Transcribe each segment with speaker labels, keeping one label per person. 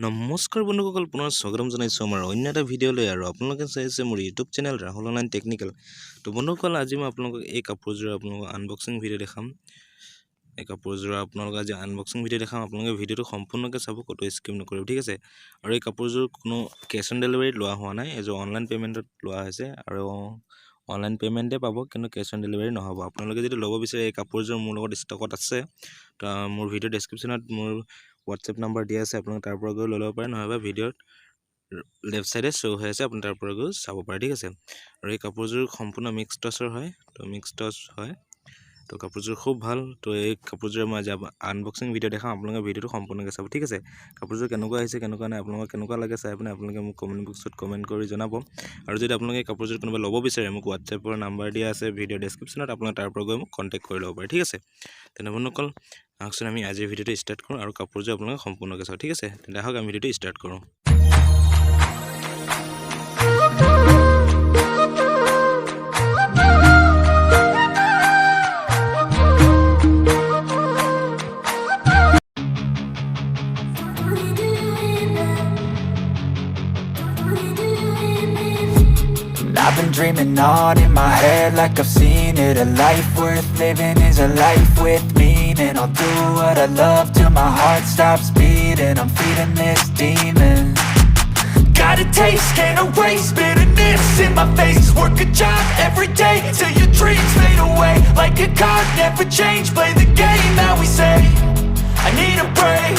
Speaker 1: নমস্কাৰ বন্ধুসকল, পুনৰ স্বাগতম জনাইছোঁ আমাৰ অন্য এটা ভিডিঅ'লৈ। আৰু আপোনালোকে চাই আছে মোৰ YouTube channel Rahul online technical. তো বন্ধুসকল, আজি মই আপোনালোকক এই কাপোৰযোৰ আপোনালোকক আনবক্সিং ভিডিঅ' দেখাম। এই কাপোৰযোৰ আপোনালোকক আজি আনবক্সিং ভিডিঅ' দেখাম। আপোনালোকে ভিডিঅ'টো সম্পূৰ্ণকৈ চাব, ক'তো স্কিপ নকৰিব, ঠিক আছে। আৰু এই কাপোৰযোৰ কোনো কেছ অন ডেলিভাৰীত লোৱা হোৱা নাই, এইযোৰ অনলাইন পে'মেণ্টত লোৱা হৈছে। আৰু অনলাইন পে'মেণ্টে পাব, কিন্তু কেছ অন ডেলিভাৰী নহ'ব। আপোনালোকে যদি ল'ব বিচাৰে এই কাপোৰযোৰ মোৰ লগত ষ্টকত আছে। তো মোৰ ভিডিঅ' ডেছক্ৰিপশ্যনত মোৰ হোৱাটছএপ নম্বৰ দিয়া আছে, আপোনালোকে তাৰ পৰা গৈ লৈ ল'ব পাৰে, নহ'বা ভিডিঅ'ত লেফ্ট চাইডে শ্ব' হৈ আছে, আপুনি তাৰ পৰা গৈ চাব পাৰে, ঠিক আছে। আৰু এই কাপোৰযোৰ সম্পূৰ্ণ মিক্স টচৰ হয়, তো মিক্স টচ হয়, তো কাপোৰযোৰ খুব ভাল। তো এই কাপোৰযোৰ মই আজি আনবক্সিং ভিডিঅ' দেখাম, আপোনালোকে ভিডিঅ'টো সম্পূৰ্ণকৈ চাব, ঠিক আছে। কাপোৰযোৰ কেনেকুৱা আহিছে, কেনেকুৱা নাই, আপোনালোকক কেনেকুৱা লাগে চাই পিনে আপোনালোকে মোক কমেণ্ট বক্সত কমেণ্ট কৰি জনাব। আৰু যদি আপোনালোকে এই কাপোৰযোৰ কোনোবা ল'ব বিচাৰে, মোক হোৱাটছএপৰ নাম্বাৰ দিয়া আছে ভিডিঅ' ডেছক্ৰিপশ্যনত, আপোনালোকে তাৰ পৰা গৈ মোক কণ্টেক্ট কৰি ল'ব পাৰে, ঠিক আছে। তেনে বন্ধুসকল, আহকচোন আমি আজিৰ ভিডিঅ'টো ষ্টাৰ্ট কৰোঁ আৰু কাপোৰযোৰ আপোনালোকে সম্পূৰ্ণকৈ চাওক, ঠিক আছে। তেন্তে আহক আমি ভিডিঅ'টো ষ্টাৰ্ট কৰোঁ।
Speaker 2: I've been dreaming on in my head like I've seen it. A life worth living is a life with meaning. I'll do what I love till my heart stops beating. I'm feeding this demon. Got a taste, can't erase bitterness in my face. Work a job every day till your dreams fade away. Like a card, never change, play the game that we say. I need a break.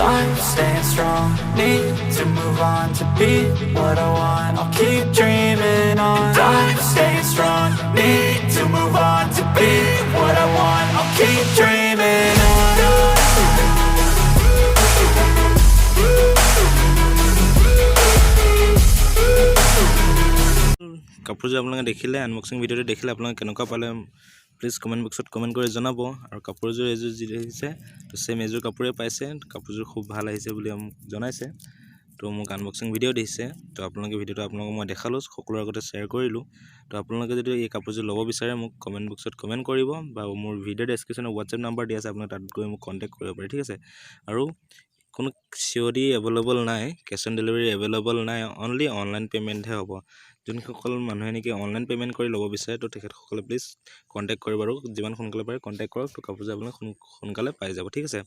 Speaker 2: I'm staying strong, need to move on to be what I want. I'll keep dreaming on. I'm staying strong, need to move on to be what I want. I'll keep dreaming on.
Speaker 1: কাপোৰযোৰ আপোনালোকে দেখিলে, unboxing ভিডিঅ'টো দেখিলে আপোনালোকে কেনেকুৱা পালে please comment বক্সত comment কৰি জনাব। আৰু কাপোৰযোৰ এযোৰ যি দেখিছে, তো ছেম এযোৰ কাপোৰে পাইছে। কাপোৰযোৰ খুব ভাল আহিছে বুলি মোক জনাইছে, তো মোক আনবক্সিং ভিডিঅ' দিছে। তো আপোনালোকে ভিডিঅ'টো আপোনালোকক মই দেখালোঁ, সকলোৰে আগতে শ্বেয়াৰ কৰিলোঁ। তো আপোনালোকে যদি এই কাপোৰযোৰ ল'ব বিচাৰে, মোক কমেণ্ট বক্সত কমেণ্ট কৰিব, বা মোৰ ভিডিঅ' ডেছক্ৰিপশ্যনত হোৱাটছএপ নাম্বাৰ দিয়া আছে, আপোনালোকে তাত গৈ মোক কণ্টেক্ট কৰিব পাৰে, ঠিক আছে। আৰু কোনো COD এভেইলেবল নাই, কেছ অন ডেলিভাৰী এভেইলেবল নাই, অনলি অনলাইন পে'মেণ্টহে হ'ব। যোনসকল মানুহে নেকি অনলাইন পে'মেণ্ট কৰি ল'ব বিচাৰে, তো তেখেতসকলে প্লিজ কণ্টেক্ট কৰিব, আৰু যিমান সোনকালে পাৰে কণ্টেক্ট কৰক। তো কাপোৰযোৰ আপোনালোকে সোনকালে পাই যাব, ঠিক আছে।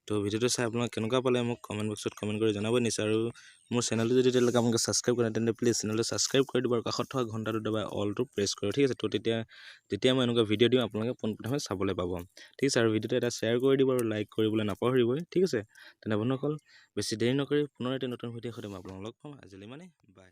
Speaker 1: তো ভিডিঅ'টো চাই আপোনালোকে কেনেকুৱা পালে মোক কমেণ্ট বক্সত কমেণ্ট কৰি জনাব নিশ্চয়। আৰু মোৰ চেনেলটো যদি এতিয়ালৈকে আপোনালোকে ছাবস্ক্ৰাইব কৰে, তেন্তে প্লিজ চেনেলটো ছাবস্ক্ৰাইব কৰি দিব, আৰু কাষত থকা ঘণ্টাটো দবাই অলটো প্ৰেছ কৰিব, ঠিক আছে। তো যেতিয়া মই এনেকুৱা ভিডিঅ' দিওঁ, আপোনালোকে পোনপ্ৰথমে চাবলৈ পাব, ঠিক আছে। আৰু ভিডিঅ'টো এটা শ্বেয়াৰ কৰি দিব, আৰু লাইক কৰিবলৈ নাপাহৰিবই, ঠিক আছে। তেনে বন্ধুসকল, বেছি দেৰি নকৰি পুনৰ এটা নতুন ভিডিঅ'ৰ সৈতে মই আপোনালোকক লগ পাম। আজিলৈ মানে বাই।